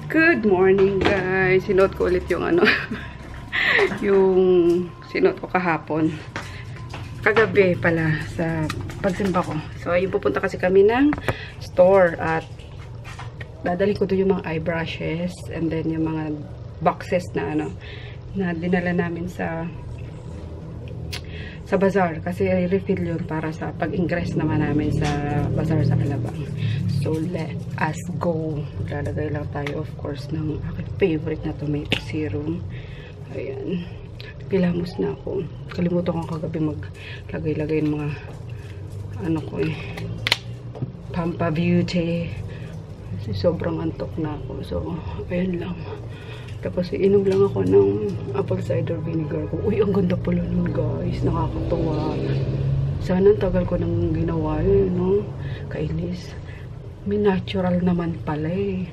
Good morning guys. Sinuot ko ulit yung ano yung sinuot ko kahapon. Kagabi pala sa pagsimba ko. So ayun, pupunta kasi kami ng store at dadali ko doon yung mga eye brushes and then yung mga boxes na ano na dinala namin sa bazaar kasi refill yun para sa pag-ingress naman namin sa bazaar sa Alabang. So let us go. Lalagay lang tayo of course ng aking favorite na tomato serum. Ayan. Pilamos na ako. Kalimutan ko kagabi maglagay-lagay ng mga ano ko Pampa Beauty. Kasi sobrang antok na ako. So ayan lang. Tapos inom lang ako ng apple cider vinegar ko. Uy, ang ganda pala nun guys. Nakakatuwa. Sana ang tagal ko nang ginawa yun, no? Kainis. May natural naman pala eh.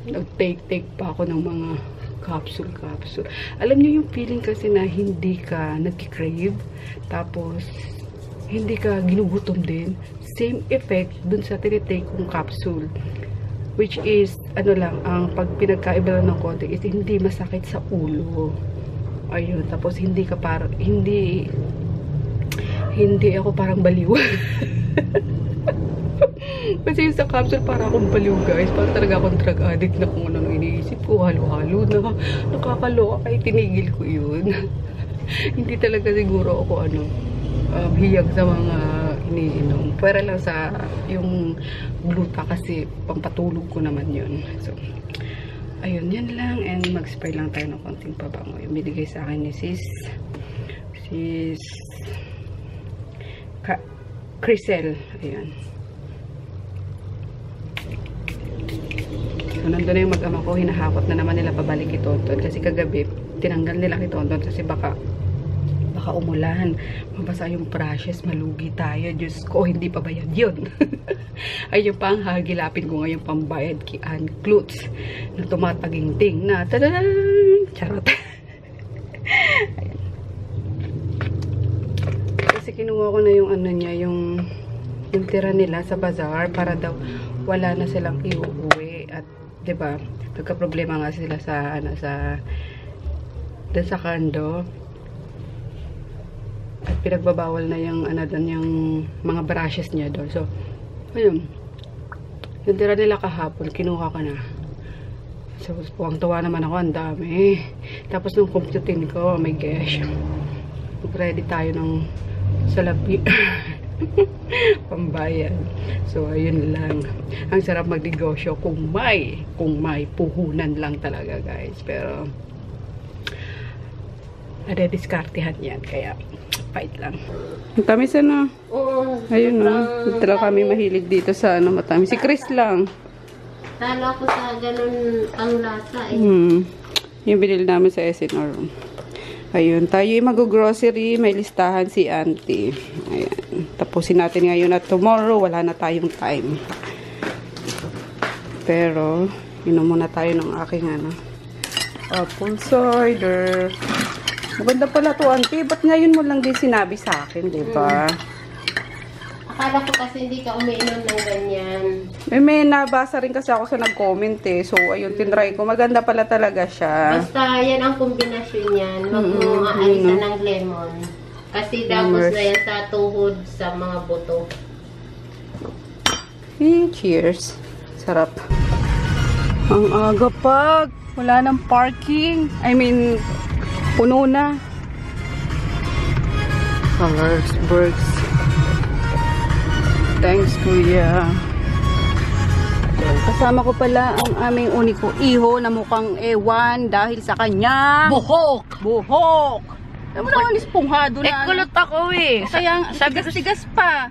Nag-take pa ako ng mga capsule. Alam niyo yung feeling kasi na hindi ka nag-crave. Tapos, hindi ka ginugutom din. Same effect dun sa tinitake kong capsule. Which is, ano lang, ang pag pinagkaiba lang ng konti is hindi masakit sa ulo. Ayun, tapos hindi ka parang, hindi ako parang baliw. Kasi yung sa capsule parang akong baliw guys. Parang talaga akong drug addict na kung ano iniisip ko. Halo-halo na. Nakakaloka kaya tinigil ko yun. Hindi talaga siguro ako hiyag sa mga iniinom. Pwera lang sa yung gluta kasi pampatulog ko naman yun. So, ayun, yan lang. And mag-spray lang tayo ng konting pabango. Yung binigay sa akin ni sis Crisel. Ayan. So, nandun na yung mag-ama ko. Hinahakot na naman nila pabalik Tonton. Kasi kagabi, tinanggal nila Tonton kasi baka umulan, mabasa yung brushes, malugi tayo. Diyos ko, hindi pa bayad yun. Ay, yung pang hagilapin ko ngayon pambayad kay Ann Klutz na tumataging-ting na tadaan! Charot. Ayan. Kasi kinuha ko na yung ano niya, yung tira nila sa bazaar para daw wala na silang iuuwi at 'di ba? Nagka-problema nga sila sa sa condo. At pinagbabawal na yung yung mga brushes niya doon. So, ayun. Yung tira nila kahapon, kinuha ko na. So, puwang-tuwa naman ako, ang dami. Tapos nung computin ko, oh my gosh. Mag-ready tayo ng salapi. Pambayan. So, ayun lang. Ang sarap magnegosyo kung may puhunan lang talaga, guys. Pero, diskartehan yan. Kaya, fight lang. Matamis na. Oo. Ayun na. Talaga kami mahilig dito sa matamis. Si Chris lang. Tala ko sa ganun ang lasa eh. Yung binili namin sa SNR. Ayun. Tayo yung mag-grocery. May listahan si auntie. Ayan. Tapusin natin ngayon at tomorrow. Wala na tayong time. Pero, inom muna tayo ng aking apple cider. Maganda pala to, auntie. Ba't ngayon mo lang din sinabi sa akin, di ba? Akala ko kasi hindi ka umiinom ng ganyan. May nabasa rin kasi ako sa nag-comment eh. So, ayun, tinry ko. Maganda pala talaga siya. Basta, yan ang kombinasyon yan. Huwag mo aalisan ng lemon. Kasi dapos na yan sa tuhod sa mga buto. Cheers. Sarap. Ang aga pag. Wala nang parking. I mean, puno na. Colorsburgs. Thanks, kuya. Kasama ko pala ang aming uniko iho na mukhang ewan dahil sa kanya. Buhok! Naman naman ispunghado na. Kulot ako eh. Kaya sigas pa.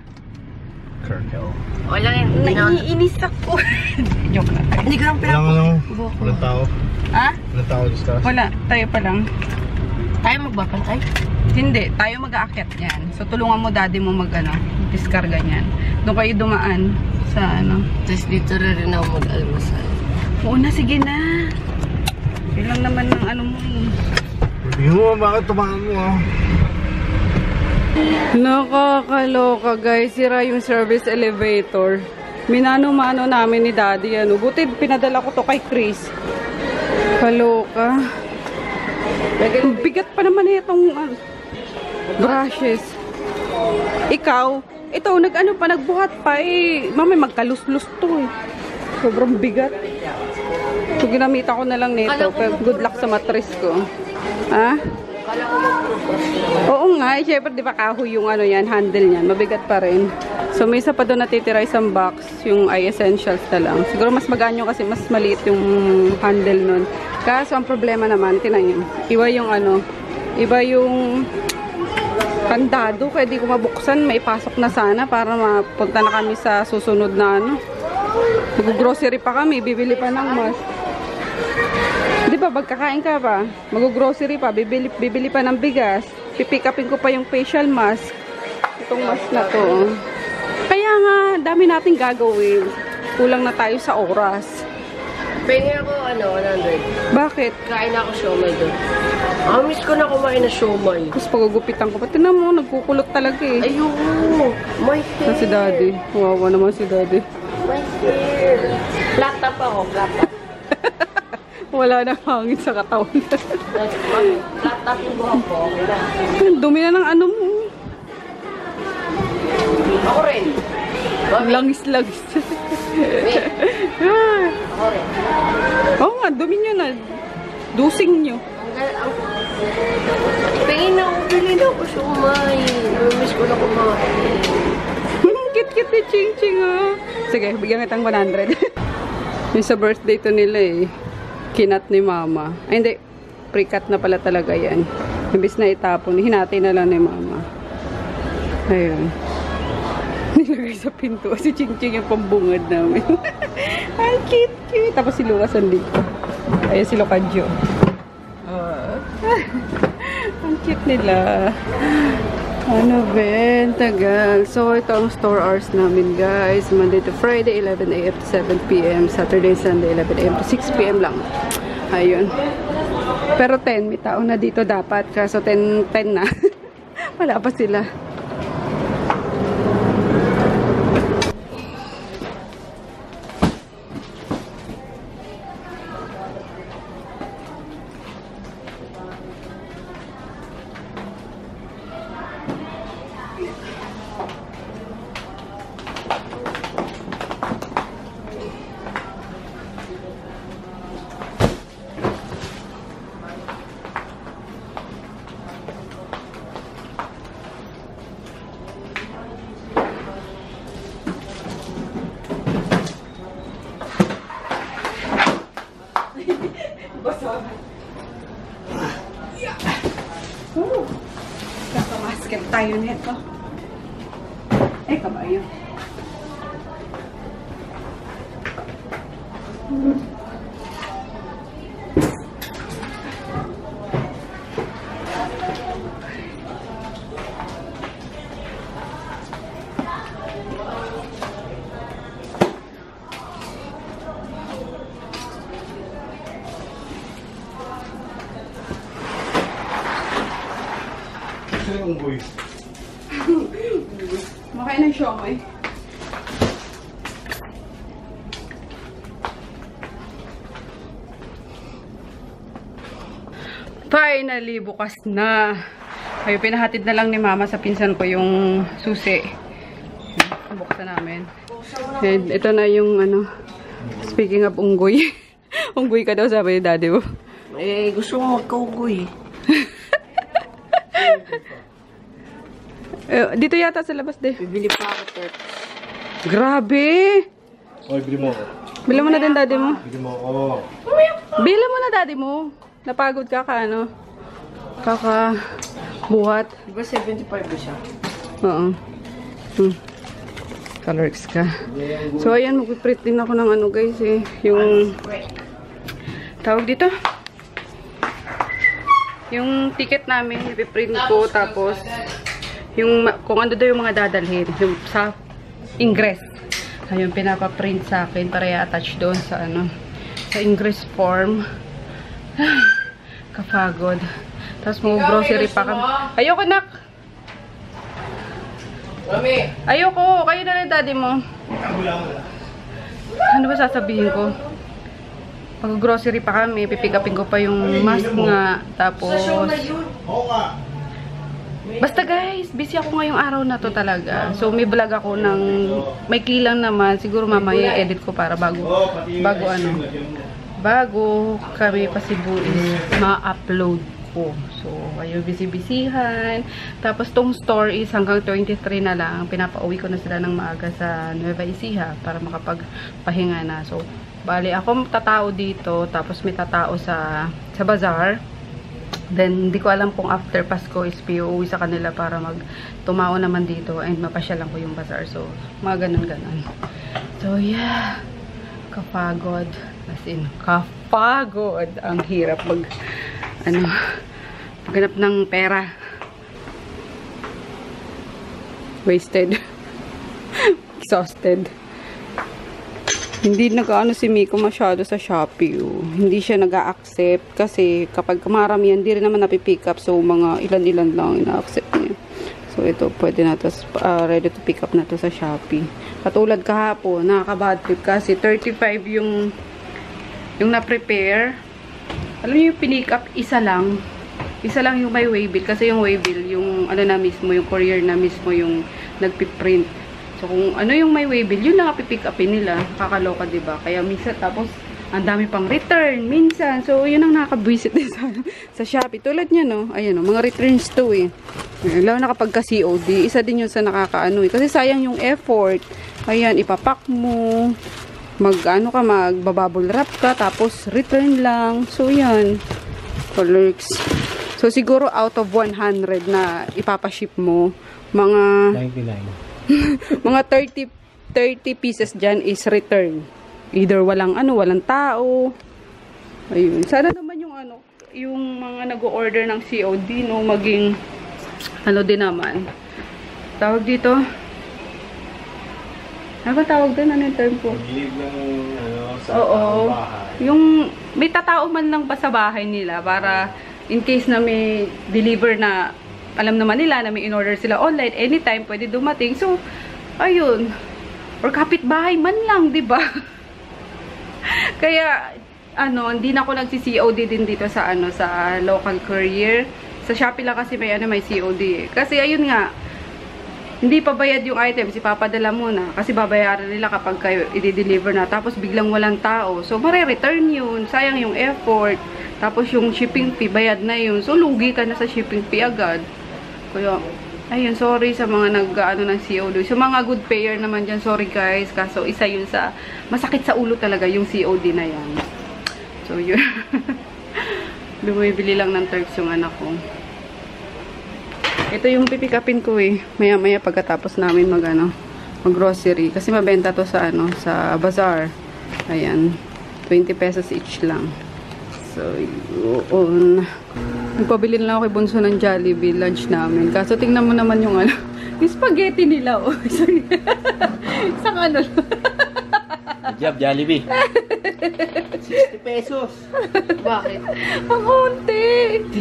Wala yan. Naiinis ako. Joke lang. Hindi ko lang Walang tao. Ha? Walang tao discuss. Wala. Tayo pa lang. Tayo magbapantay? Hindi. Tayo mag-aakyat yan. So, tulungan mo daddy mo diskarga niyan. Doon kayo dumaan sa Tapos dito rin ako mag-almasal. Oo na, sige na. Yun lang naman ng mo Hindi mo, bakit tumahan mo Nakakaloka guys. Sira yung service elevator. Minano-mano namin ni Daddy, ano. Buti pinadala ko to kay Chris. Kaloka. Ang bigat pa naman itong brushes. Ikaw, ito, nagbuhat pa eh. Mami, magkalus-lus to eh. Sobrang bigat. So, ginamita ko na lang nito. Pero good luck sa mattress ko. Ha? Oo nga, eh, syempre di ba kahoy yung ano yan, handle niyan, mabigat pa rin. So may isa pa doon natitira isang box, yung eye essentials na lang. Siguro mas magaan yung kasi mas maliit yung handle nun. Kaso ang problema naman, tinan nyo, iba yung ano, iba yung kandado, kaya di ko mabuksan, may pasok na sana para mapunta na kami sa susunod na ano. Mag-grocery pa kami, bibili pa ng mask. Di ba, magkakain ka pa, mag-grocery pa, bibili pa ng bigas, pipick upin ko pa yung facial mask. Itong mask na to. Kaya nga, dami nating gagawin. Kulang na tayo sa oras. Pengi ako, 100. Bakit? Kain ako siomay doon. Miss ko na kumain na siomay. Tapos pagugupitan ko pa. Tinan mo, nagkukulot talaga eh. Ayun! My hair! Si Daddy. Wawa naman si Daddy. My hair! Flat top ako, flat top. Wala na hangin sa katawan. Flat top yung buhok ko, okay na. Dumi na ng ano mo. Ako rin. Langis-langis. Ako rin. Oo nga, dumi nyo na. Dusing nyo. Pengin na ako, bili na ako siomay. Miss ko na kumain. Kit-kit ni Ching-Ching ah. Sige, bigyan kitang 100. Yung sa birthday to nila eh. Kinat ni Mama. Ay hindi, pre-cut na pala talaga yan. Imbis na itapon, hinati na lang ni Mama. Ayun. Nilagay sa pinto. Si Ching-Ching yung pambungad namin. Ay, cute-cute. Tapos si Lucas andito. Ayun si Lucadjo. Ang cute nila. Ano Ben, tagal. So, ito ang store hours namin guys. Monday to Friday, 11 AM to 7 PM. Saturday, Sunday, 11 AM to 6 PM lang. Ayun. Pero 10, may tao na dito dapat. Kaso 10 na. Wala pa sila. Kakamasket tayo nito. Kabayo. Unggoy. Makain ng siomay. Finally, bukas na. Ayun, pinahatid na lang ni Mama sa pinsan ko yung susi. Buksan namin. And ito na yung ano, speaking of unggoy. Unggoy ka daw, sabi ni Daddy mo. Gusto ko magkaunggoy. Dito yata sa labas, de. Bibili pa ako, Tet. Grabe! Oy, bili mo ako. Bila mo na din Daddy mo. Bili mo ako. Bila mo na Daddy mo. Napagod ka ano? Buhat. Diba 75 ba siya? Oo. Colors ka. So, ayan, mag-print din ako ng ano guys eh. Yung tawag dito. Yung ticket namin, ipiprint ko. Tapos, yung kung ano daw yung mga dadalhin. Yung sa ingress. Ayun, pinapaprint sa akin para i-attach doon sa ano. Sa ingress form. Kapagod. Tapos mag-grocery pa kami. Ayoko, nak! Mami! Ayoko! Kayo na lang, Daddy mo. Wala mo na. Ano ba sasabihin ko? Pag-grocery pa kami, pipick upin ko pa yung mask nga. Tapos, basta guys, busy ako ngayong araw na to talaga. So, may vlog ako ng, may kilang naman. Siguro mamaya edit ko para bago kami pa Cebu is ma-upload ko. So, ayun, busy-busyhan. Tapos, tong store is hanggang 23 na lang. Pinapauwi ko na sila ng maaga sa Nueva Ecija para makapagpahinga na. So, bali, ako tatao dito. Tapos, may tatao sa bazaar. Then, hindi ko alam kung after Pasko is uuwi sa kanila para tumao naman dito and mapasyalan ko yung bazaar. So, mga ganun-ganun. So, yeah. Kapagod. As in, kapagod. Ang hirap maghanap ng pera. Wasted. Exhausted. Hindi nag-ano si Miko masyado sa Shopee. Hindi siya nag-a-accept kasi kapag maramihan, hindi rin naman napipick up. So, mga ilan-ilan lang ina-accept niya. So, ito, pwede na to, ready to pick up na to sa Shopee. Katulad kahapon, nakaka-bad trip kasi 35 yung na-prepare. Alam niyo yung pinick up, isa lang yung may waybill. Kasi yung waybill, yung ano na mismo, yung courier na mismo yung nagpiprint. So, kung ano yung may waybill, yun lang pipick upin nila. Kakaloka, diba? Kaya minsan, tapos, ang dami pang return, minsan. So, yun ang nakakabwisit din sa Shopee. Tulad niya, no? Ayan, no? Mga returns to, eh. Lalo na kapag ka-COD, isa din yun sa nakakaano, eh. Kasi sayang yung effort. Ayan, ipapak mo. Magbabubble wrap ka, tapos return lang. So, yan. Colors. So, siguro out of 100 na ipapaship mo, mga 99. mga 30 pieces dyan is return. Either walang tao. Ayun. Sana naman yung mga nag-order ng COD, no, maging, din naman. Tawag dito. Ano ba tawag doon? Ano yung term po? Mag-live ng, sa bahay. Yung, may tatao man lang pa sa bahay nila para, in case na may deliver na, alam naman nila na may in-order sila online, anytime pwede dumating. So, ayun. Or kapitbahay man lang, di ba? Kaya, hindi na ako nagsi-COD din dito sa, sa local courier. Sa Shopee lang kasi may COD eh. Kasi, ayun nga, hindi pa bayad yung items, ipapadala muna. Kasi babayaran nila kapag kayo i-deliver na. Tapos, biglang walang tao. So, mare-return yun. Sayang yung effort. Tapos, yung shipping fee, bayad na yun. So, lugi ka na sa shipping fee agad. Kaya, ayun, sorry sa mga ng COD. So, mga good payer naman dyan, sorry guys. Kaso, isa yun sa, masakit sa ulo talaga yung COD na yan. So, yun. Bumibili lang ng Turks yung anak ko. Ito yung pipikapin ko eh. Maya-maya pagkatapos namin mag-grocery. Kasi mabenta to sa, sa bazaar. Ayan. 20 pesos each lang. So, yun. Nagpabili lang ako kay Bunso ng Jollibee lunch namin. Kaso tingnan mo naman yung yung spaghetti nila. Oh. Isang Good job, Jollibee. 60 pesos. Bakit? Ang konti.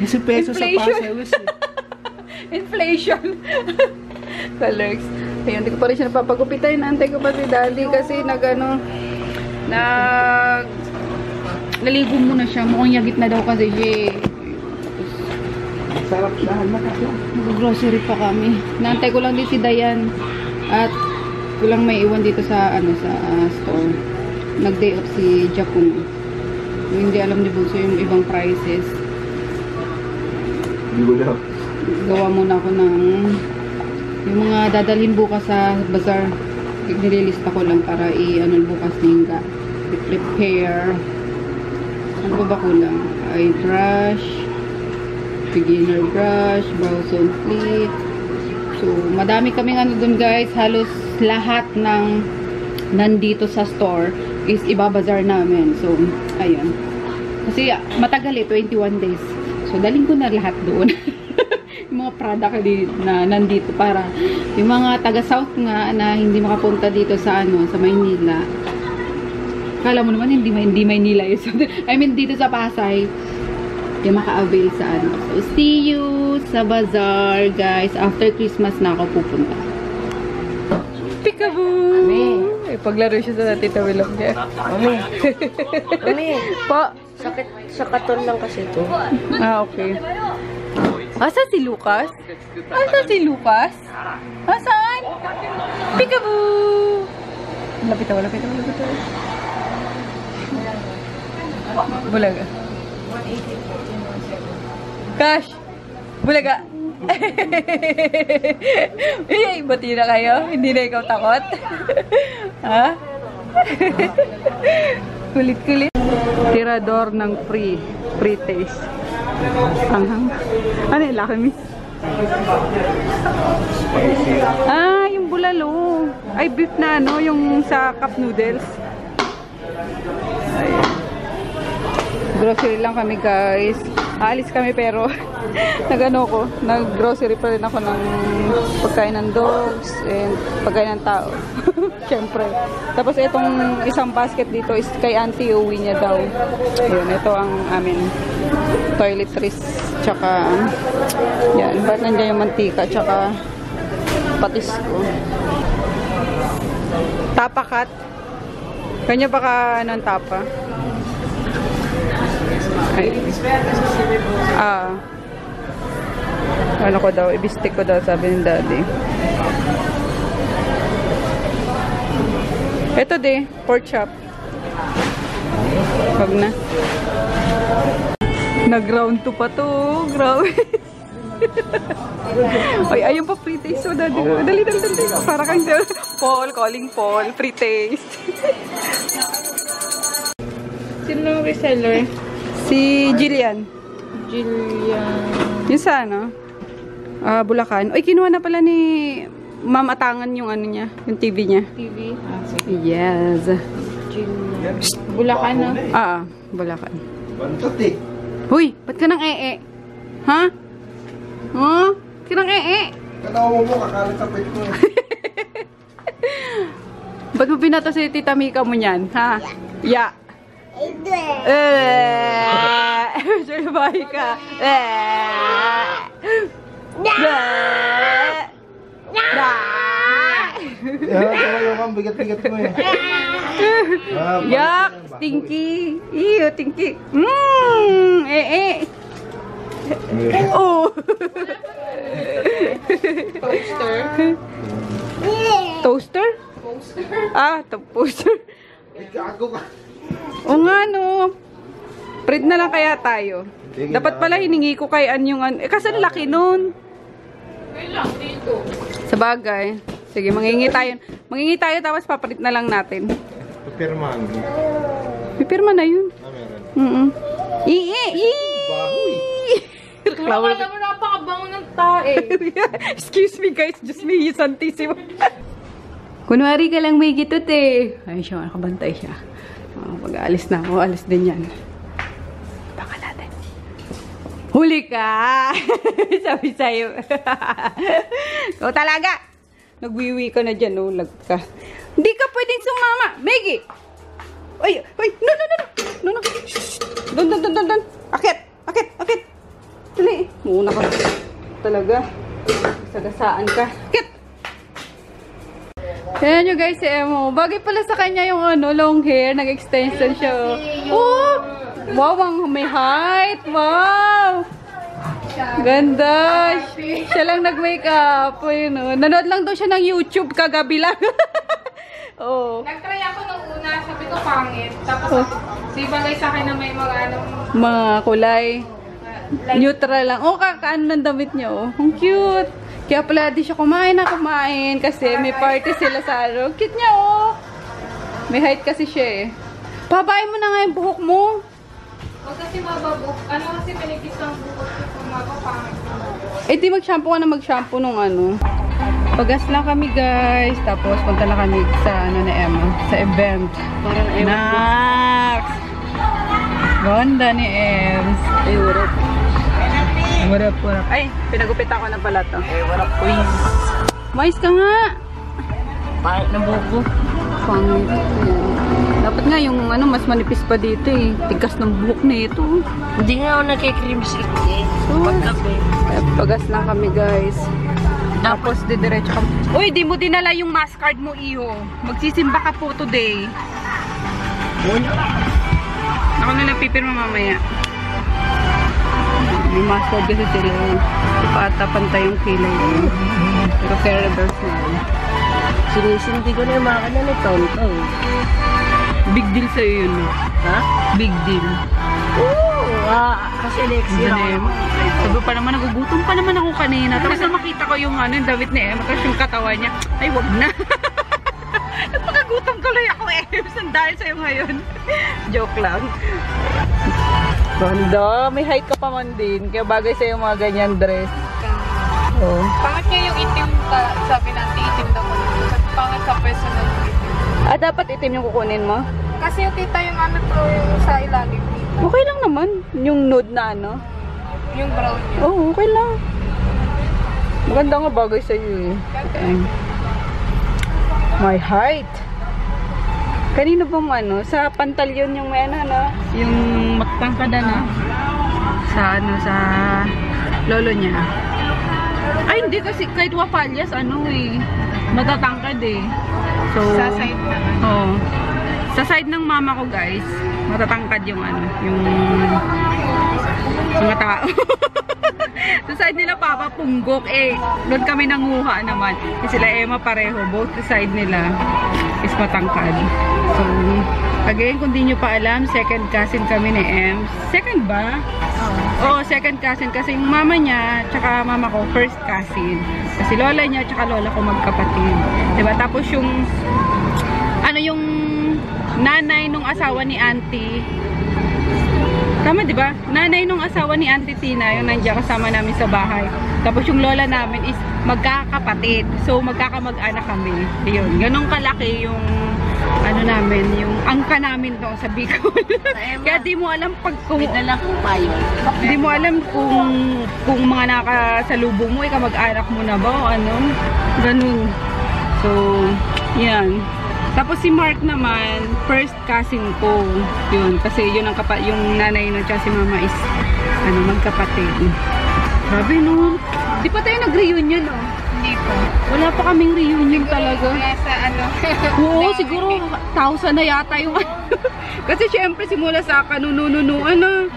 15 pesos sa pasawas. Inflation. Colors. Ayun, hindi ko pa rin siya napapagupitan. Nantay ko pa si Daddy kasi naligo muna siya. Mukhang yagit na daw kasi siya. Sarap dahan na kasi. Mag-grocery pa kami. Nantay ko lang din si Dayan. At kulang may iwan dito sa sa store. Nag-day off si Giacomo. Hindi alam ni Bunso yung ibang prices. Hindi ko daw. Gawa muna ako ng yung mga dadalhin bukas sa bazaar. Nililista ko lang para bukas ningga. I-prepare. Ano ba kulang? Eye brush, beginner brush, brows on fleek. So, madami kaming dun guys. Halos lahat ng nandito sa store is ibabazar namin. So, ayun. Kasi matagal 21 days. So, daling ko na lahat doon. Yung mga product na nandito para yung mga taga-south nga na hindi makapunta dito sa sa Maynila. Kala mo naman hindi Maynila yun. I mean dito sa Pasay. Yung maka-avail sa So see you sa bazaar guys. After Christmas na ako pupunta. Peekaboo! Ipaglaro siya sa Tita Willow niya. Mami, Po. sakit sa katon lang kasi ito. Ah, okay. Asa si Lucas? Asa si Lucas? Asan? Peekaboo! Lapit ako. Bulaga. Cash! Bulaga! Eh, bati na kayo? Hindi na ikaw takot? Ha? Kulit-kulit. Tirador ng free taste. Anghang. Ano yung Lucky Me? Ah, yung bulalo. Ay, beef na ano, yung sa cup noodles. Ay. Grocery lang kami, guys. Aalis kami pero nag-grocery pa rin ako ng pagkain ng dogs and pagkain ng tao. Siyempre. Tapos itong isang basket dito is kay auntie, uwi niya daw. Ayun, ito ang amin toiletries. Tsaka yan, ba't nandiyan yung mantika tsaka patis ko. Tapakat. Kanya baka anong tapa? Ay. Ano ko daw, ibistik ko daw, sabi ni daddy. Ito di, pork chop. Wag na. Nag-round 2 pa to. Grabe. Ay, ayun pa free taste. So, daddy. Dali. Para kang Paul, calling Paul. Free taste. Sino reseller? Si Jillian. Yung sa ano? Bulacan. Uy, kinuha na pala ni Ma'am Atangan yung ano niya, yung TV niya. TV? Yes. Bulacan, no? Bulacan. Bantot eh. Huy, ba't ka nang ee? Ha? Huh? Ba't ka nang ee? Kanawa mo, kakalit sa pet ko eh. Ba't mo binato si Tita Mika mo niyan? Ha? Ya. Sure bahay ka. Tumayo ka, bigat-bigat mo eh. Yak! Stinky! Iyo, stinky! Oh! Toaster? Toaster? Toaster. Ay, gago ka. O nga no. Print na lang kaya tayo. Dapat pala hiningi ko kay An yung kasi ang laki nun. Kailan dito? Sa bagay. Sige, mangingi tayo. Mangingi tayo tapos paprint na lang natin. Pirmahan mo. May pirma na yun. Meron. Bahoy. Alam mo, napakabango ng tae. Excuse me guys, just me, santissimo. Kunwari ka lang may gitot eh. Ayun siya, nakabantay siya. Pag-aalis na ako, alis din yan. Baka natin. Huli ka! Sabi sa'yo. Ikaw talaga! Nagwiwi ka na dyan, ulag ka. Hindi ka pwedeng sumama! Maggie! Ay! No! Doon! Akit! Dali! Muna ka. Talaga. Sagasaan ka. Akit! Ayan nyo guys, si Emo. Bagay pala sa kanya yung long hair. Nag-extension siya. Oh! Wow, ang may height. Wow! Ganda. Siya lang nag-makeup. Nanood lang daw siya ng YouTube kagabi lang. Oh. Nag-try ako nung una. Sabi ko pangit. Tapos si bagay sa akin na may mga kulay. Neutral lang. Kaano ng damit niya. Ang cute. Kaya pala di siya kumain kasi may party sila sa araw. Cute niya, May height kasi siya, Pabayin mo na nga yung buhok mo. Huwag kasi mababuk. Kasi pinigis ng buhok ko mapapangit. Di mag-shampoo ka na mag-shampoo nung Pagas lang kami, guys. Tapos punta na kami sa na Emma. Sa event. Parang Nax! Ganda ni Ems. Ay, Warap. Ay, pinagupit ako na pala to. Warap queen. Mais ka nga. Pahit na buko. Pangit. Dapat nga yung mas manipis pa dito Tigas ng buhok na ito. Hindi nga ako nagkikream stick Pagkape. Pagas lang kami guys. Tapos didiretso ka. Uy, di mo dinala yung mask card mo, Iho. Magsisimba ka po today. Ako na lang pipirma mamaya. May mask card kasi sila. Ipatapantay yung kilay mo. Pero Ferribels na. Sinisindi ko na yung makina ni Tonto. Big deal sa'yo yun. Ha? Big deal. Kasi next year ako. Sabi pa naman, nagugutom pa naman ako kanina. Tapos na makita ko yung damit ni Emma, tapos yung katawan niya, ay wag na. Nagpakagutom tuloy ako dahil sa'yo ngayon. Joke lang. Ganda, may height ka pa man din. Kaya bagay sa'yo mga ganyan dress. Oh. Pangit niya yung itim, sabi natin itim na ko. Pangit sa personal yung itim. Dapat itim yung kukunin mo? Kasi yung tita yung ano to, yung sa ilalim. Okay lang naman. Yung nude na ano. Yung brown niya. Oo, okay lang. Maganda nga bagay sa'yo eh. Okay. My height. Kanino bang ano? Sa pantalyon yung may ano? Yung matangkada na. Sa ano, sa lolo niya. Ay, hindi kasi kahit wapalyas, matatangkad eh. So, Sa side na. Oo. Sa side ng mama ko, guys, matatangkad yung yung mga tao. Sa side nila, papa, punggok. Doon kami nanguha naman. Kasi sila Emma pareho. Both the side nila is matangkad. So, again, kung di nyo pa alam, second cousin kami ni Em. Second ba? Oo, second cousin. Kasi yung mama niya, tsaka mama ko, first cousin. Kasi lola niya, tsaka lola ko magkapatid. Diba? Tapos yung, yung nanay nung asawa ni auntie. Tama, di ba? Nanay nung asawa ni Auntie Tina, yung nandiyan kasama namin sa bahay. Tapos yung lola namin is magkakapatid. So, magkakamag-anak kami. Ayun. Ganun kalaki yung namin, yung angka namin doon sa Bicol. Kaya di mo alam kung di mo alam kung mga nakasalubong mo, kamag-anak mo na ba o ano. Ganun. So, yan. Tapos si Mark naman, first cousin ko. Yun, kasi yun yung nanay nun tsaka si mama is magkapatid. Grabe no. Di pa tayo nag-reunion no? Hindi po. Wala pa kaming reunion talaga. Nasa Oo, siguro 1,000 na yata yung kasi syempre simula sa kanununuan na.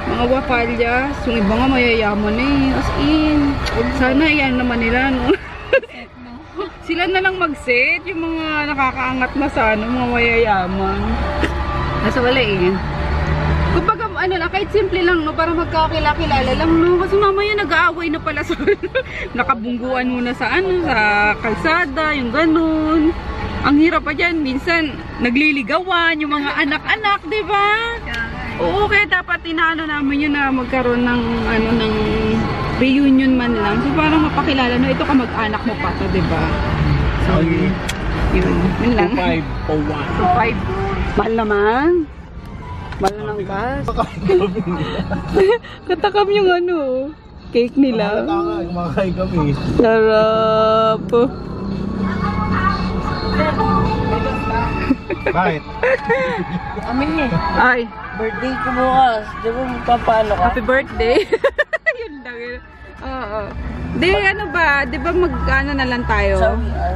Mga wapalya. Yung iba nga mayayaman As in, sana yan naman nila no. Sila na lang mag-set, yung mga nakakaangat na sa mga mayayaman. Nasa wala Kumbaga, kahit simple lang, no, para magkakilala lang, no. Kasi mamaya nag-aaway na pala sa nakabungguan muna sa sa kalsada, yung ganun. Ang hirap pa dyan, minsan nagliligawan, yung mga anak-anak, di ba? Oo, kaya dapat namin yun na magkaroon ng, ng reunion man lang. So, parang mapakilala, no, ito ka mag-anak mo pa to, di ba? So, yun lang. 2.5. Mahal naman. Mahal na ng gas. Katakam yung cake nila. Kumakain kami. Sarap. Bakit? Ay. Birthday ko bukas. Di ba magpapalo ka? Happy birthday. Yun lang yun. Oo. Di, di ba na lang tayo? Sa VR.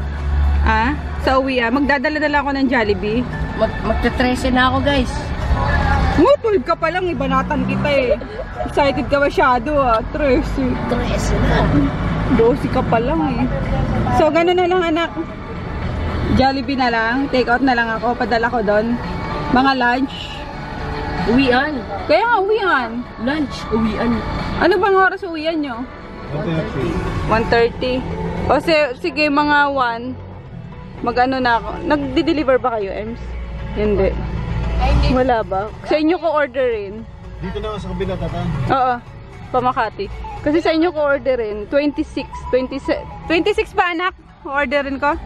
Sa uwi magdadala-dala ako ng Jollibee. Magta-13 na ako, guys. 12 ka pa lang, ibanatan kita Excited ka masyado 13 na. 12 ka pa lang So, gano'n na lang anak. Jollibee na lang. Take out na lang ako. Padala ko doon. Mga lunch. Uwian. Kaya nga, uwian. Lunch. Uwian. Ano bang oras uwian nyo? 1:30. O sige, mga 1. Mag-ano na ako. Nagdi-deliver ba kayo, Ems? Hindi. Ay, hindi. Wala ba? Sa inyo ko orderin. Dito na ako sa kabila, tata. Oo. Pamakati. Kasi sa inyo ko orderin. 26 pa anak. Orderin ko?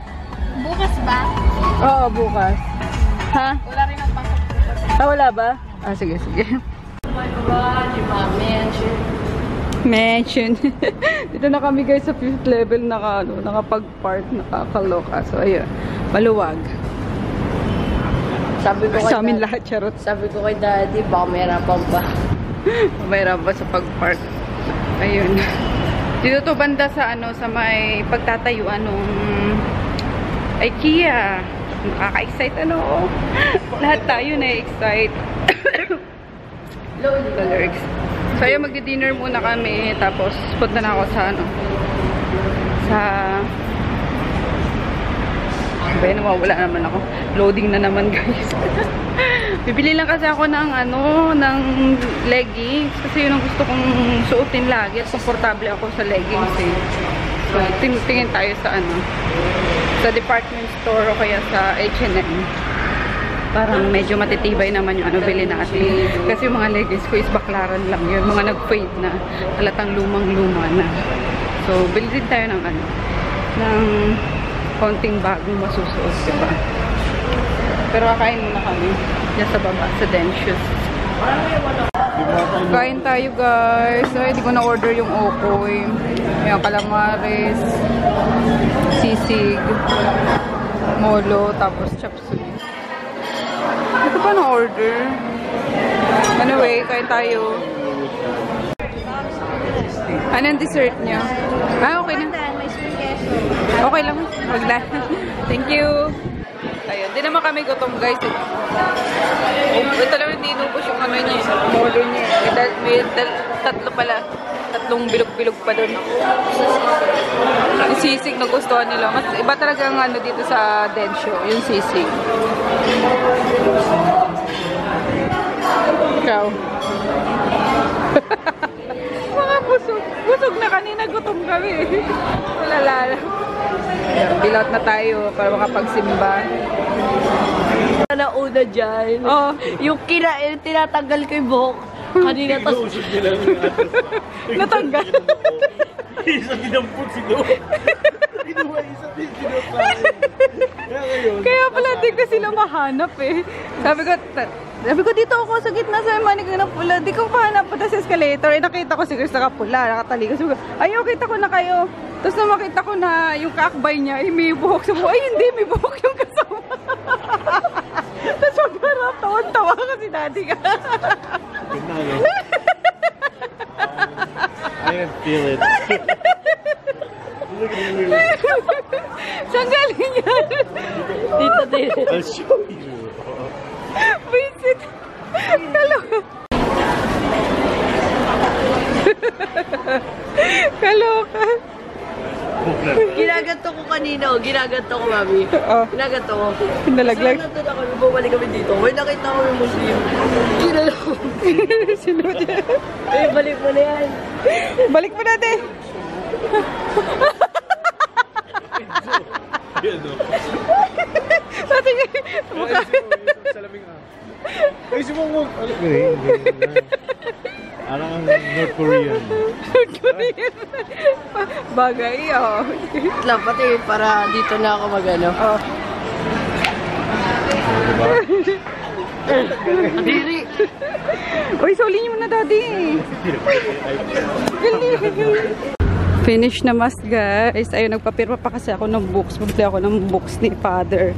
Bukas ba? Oo, bukas. Ha? Wala rin ang pasok bukas. Wala ba? Sige. Oh my God, yung mga Mansion. Dito na kami guys sa 5th level nakapag-park, nakakaloka. So ayun, maluwag. Sabi ko Sa amin lahat, charot. Sabi ko kay daddy, baka mahirapan pa. Mahirap ba sa pag-park? Ayun. Dito to banda sa ano, sa may pagtatayuan nung IKEA. Nakaka-excite ano. Lahat tayo na-excite. Colors. So ayun, magdi-dinner muna kami. Tapos punta na ako sa ano. Sa... Sabay, nawawala naman ako. Loading na naman, guys. Bibili lang kasi ako ng ano, ng leggings. Kasi yun ang gusto kong suotin lagi. At komportable ako sa leggings eh. So, tingin tayo sa ano, sa department store o kaya sa H&M. Parang medyo matitibay naman yung ano bili natin. Kasi yung mga leggings ko is baklaran lang yun. Mga nag-fade na. Halatang lumang-luma na. So, bili din tayo ng ano, ng konting bagong masusuot, diba? Pero kakain muna kami. Diyan sa baba, sa Dentious. Kain tayo, guys. Ay, di ko na-order yung okoy. Yung calamares, sisig, molo, tapos chop suey. Ito pa na-order. Anyway, kain tayo. Anong dessert niya? Ah, okay na. Okay lang. Wag na. Thank you. Ayun. Di naman kami gutom, guys. Ito lang hindi inubos yung ano niya. Molo niya. May tatlo pala. Tatlong bilog-bilog pa doon. Yung sisig na gustuhan nila. Mas iba talaga ang ano dito sa Densyo. Yung sisig. Ikaw. Mga busog. Busog na kanina. Gutom kami. Malalala. Bilot na tayo para makapagsimba. Nauna dyan. Oh. Yung tinatanggal ko yung buhok. Kanina tas... Natanggal. Isa dinampot si Do. Kinuha isa din sinuha. Kaya pala din ko sila mahanap eh. Sabi ko dito ako sa gitna sa manig na pula. Di ko mahanap pa sa escalator. Eh nakita ko si Chris nakapula, nakataligo. Sabi ko, ayaw, kita ko na kayo. Tapos na makita ko na yung kakbay niya, eh, may buhok sa buhok. Ay hindi, may buhok yung kasama. Tapos magharap, tawan-tawa kasi daddy ka. I can feel it. Look at me. Saan galing yan? Dito din. I'll show you. Visit. Kaloka. Kaloka. Ginaganto ko kanina, oh. Ginaganto ko, mami. Oh. Ginaganto ko. Nalaglag. So, nandun ako, bumalik kami dito. May nakita ko yung Muslim. Ginalaw ko. Sino niya? Eh, balik mo na yan. Balik mo natin. Yan o. Sabi niya, mukha. Salaming ah. Ay, sumungog. Ano ang North Korean? North Korean. Bagay, oh. Lang, pati para dito na ako mag-ano. Oh. Diri. Uy, saulin niyo muna, daddy. Finish na mas, guys. Ayun, nagpapirma pa kasi ako ng books. Bumili ako ng books ni Father.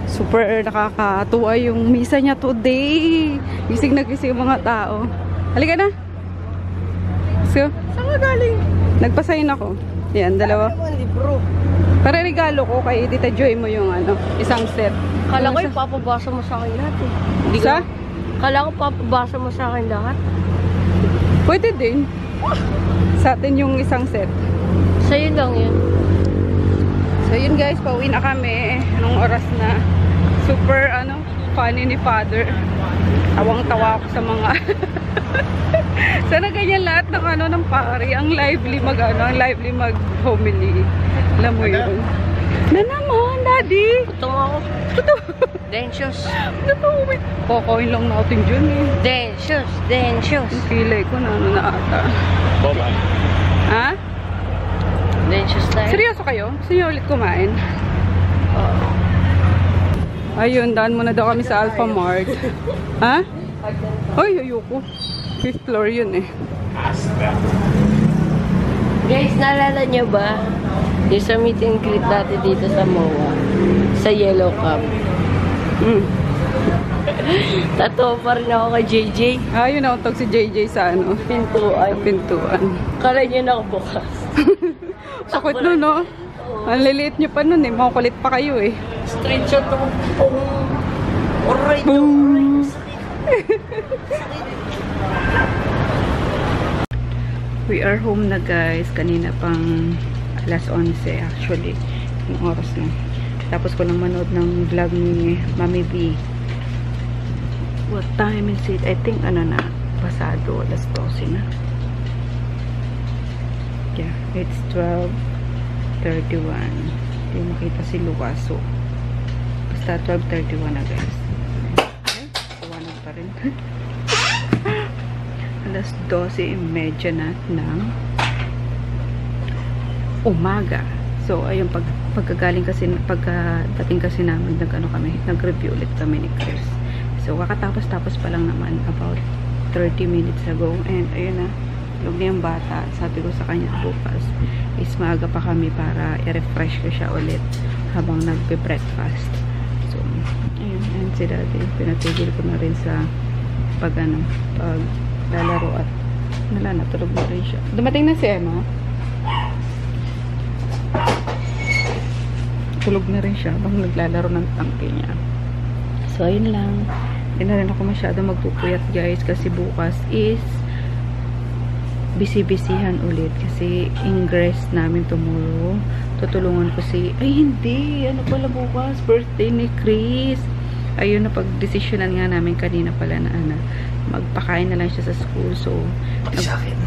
Super nakakatuwa yung misa niya today. Gising na gising yung mga tao. Halika na. So, saan ka galing? Nagpasign ako. Yan, dalawa. Libro. Para regalo ko kay Tita Joy mo yung ano, isang set. Kala ko ipapabasa mo sa akin lahat eh. Hindi Sa? Kala ko papabasa mo sa akin lahat. Pwede din. Sa atin yung isang set. Sa'yo lang yun. So yun guys, pauwi na kami. Anong oras na? Super ano, funny ni Father. Tawang-tawa ako sa mga sana ganyan lahat ng ano ng pari. Ang lively mag ano, ang lively mag homily. Alam mo yun. Na naman, daddy. Gutom ako. Totoo. Dentious. Totoo. Kokoin lang natin dyan eh. Dentious. Dentious. Yung kilay ko na ano na ata. Boba. Ha? Dentious tayo. Seryoso kayo? Gusto niyo ulit kumain? Ayun, daan muna daw kami sa Alpha Mart. Ha? Ay, ayoko. 5th floor yun eh. Guys, naalala niyo ba? Yung sa meet and greet natin dito sa MOA. Sa Yellow Cup. Tatawa pa rin ako kay JJ. Ah, yun ako si JJ sa ano. Pintuan. Pintuan. Kala niya nakabukas. Sakit nun, no? Ang liliit nyo pa nun eh. Makukulit pa kayo eh. Straight shot ako. Alright. Boom! We are home na guys. Kanina pang alas 11 actually. Yung oras na. Tapos ko lang manood ng vlog ni Mami B. What time is it? I think ano na. Pasado. Alas 12 na. Yeah. It's 12:31. Hindi makita si Lucas. So, basta 12:31 na guys. Ay, tawanan pa rin. Alas 12:30 na ng umaga. So, ayun, pagkadating kasi namin, nag-review ulit kami ni Chris. So, kakatapos pa lang naman, about 30 minutes ago. And, ayun na, tulog na yung bata. Sabi ko sa kanya bukas, is maaga pa kami para i-refresh ko siya ulit habang nagbe-breakfast. So, ayun, and si daddy, pinatigil ko na rin sa lalaro at natulog na rin siya. Dumating na si Emma. Tulog na rin siya habang naglalaro ng tangke niya. So, ayun lang. Hindi na rin ako masyado magpupuyat guys kasi bukas is busy-busyhan ulit kasi ingress namin tomorrow. Tutulungan ko ay hindi, ano pala bukas, birthday ni Chris. Ayun, napag-desisyonan nga namin kanina pala na magpakain na lang siya sa school. So, Sa akin.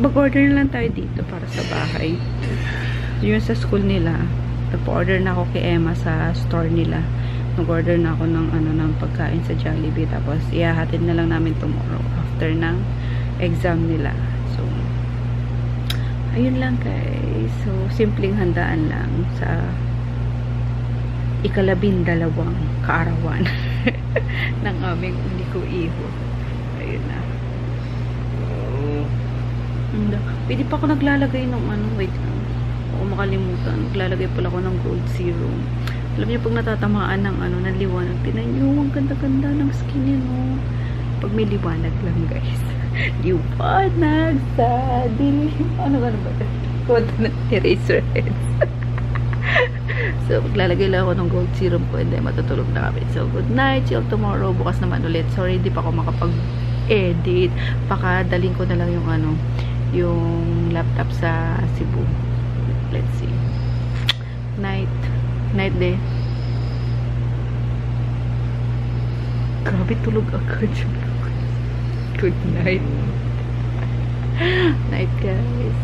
Mag-order na lang tayo dito para sa bahay. Yun sa school nila. Nag-order na ako kay Emma sa store nila. Nag-order na ako ng pagkain sa Jollibee. Tapos, ihahatid na lang namin tomorrow after ng exam nila. So, ayun lang guys. So, simpleng handaan lang sa ika-12 kaarawan ng aming uniko iho. Ayun na. Pwede pa ako naglalagay ng wait lang. Ako makalimutan. Naglalagay pala ako ng gold serum. Alam niyo, pag natatamaan ng ng liwanag, tinan niyo, ang ganda-ganda ng skin niya, no? Pag may liwanag lang, guys. Liwanag sa dilim. Ano ba? Kwento na eraser heads. So, maglalagay lang ako ng gold serum ko and then matutulog na kami. So, good night. Till tomorrow. Bukas naman ulit. Sorry, hindi pa ako makapag-edit. Baka daling ko na lang yung laptop sa Cebu. Let's see. Night day. Grabe, tulog agad. Good night. Night, guys.